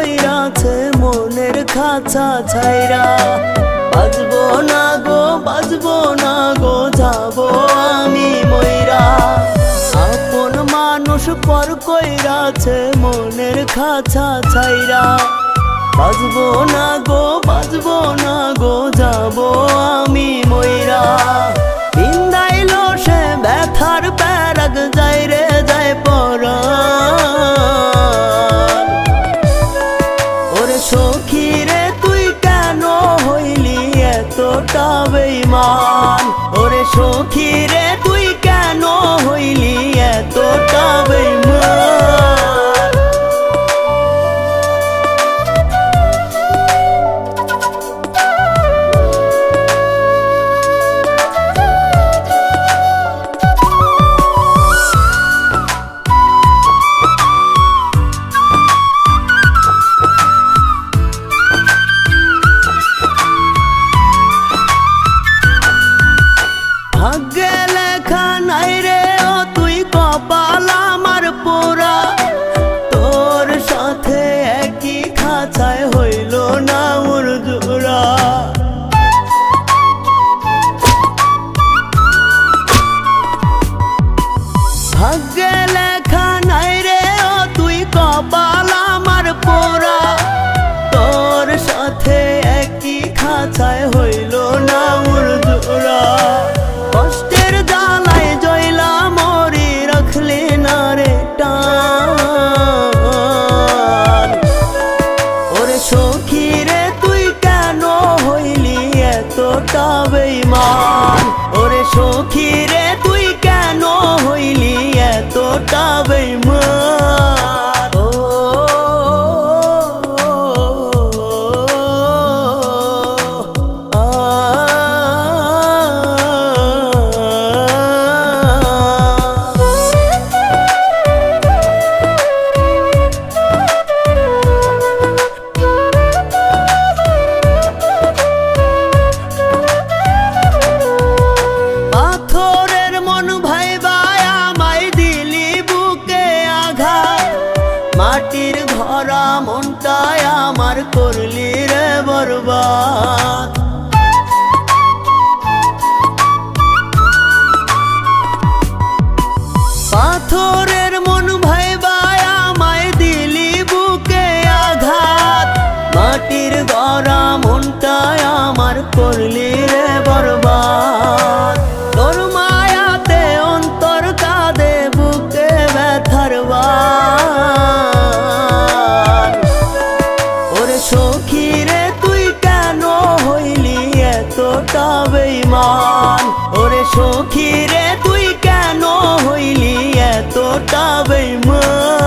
কইরাছে মনের খাঁচা ছাইরা। বাজবো না গো বাজবো না গো যাবো আমি মইরা। আপন মানুষ পর কইরাছে মনের খাঁচা ছাইরা। বাজবো না গো বাজবো না গো যাবো আমি মইরা। বিন্দাইলো সে ব্যথার প্যারাগ যায় রে যায় পরাণ। ওরে সখী রে তুই কেন হইলি এতটা বেঈমান। ওরে সখী রে তুই কেন হইলি এতটা বেঈমান। ভাগ্যে লেখা নাই রে ও তুই কপাল আমার পোড়া। তোর সাথে একই খাঁচায় হইল না ওর জোড়া। ভাগ্যে লেখা নাই রে ও তুই কপাল আমার পোড়া। তোর সাথে একই খাঁচায় হইল না ওর জোড়া। কষ্টের জ্বালায় জয়লা মরি রাখলি না রে টান। ওরে সখী রে তুই কেন হইলি এতটা বেঈমান। ওরে সখী রে তুই কেন হইলি এতটা বেঈমান। ও পাথরের মন ভাইবায় আমায় দিলি বুকে আঘাত। মাটির ভরা মনটায় আমার করলি রে বরবাদ। পাথরের মন ভাইবায় আমায় দিলি বুকে আঘাত। মাটির ভরা মনটায় আমার করলি রে বরবাদ। তোর মায়াতে অন্তর কাঁদে বুকে ব্যথার বান। ওরে সখী রে তুই কেন হইলি এতটা বেঈমান। ওরে সখী রে তুই কেন হইলি এতটা বেঈমান।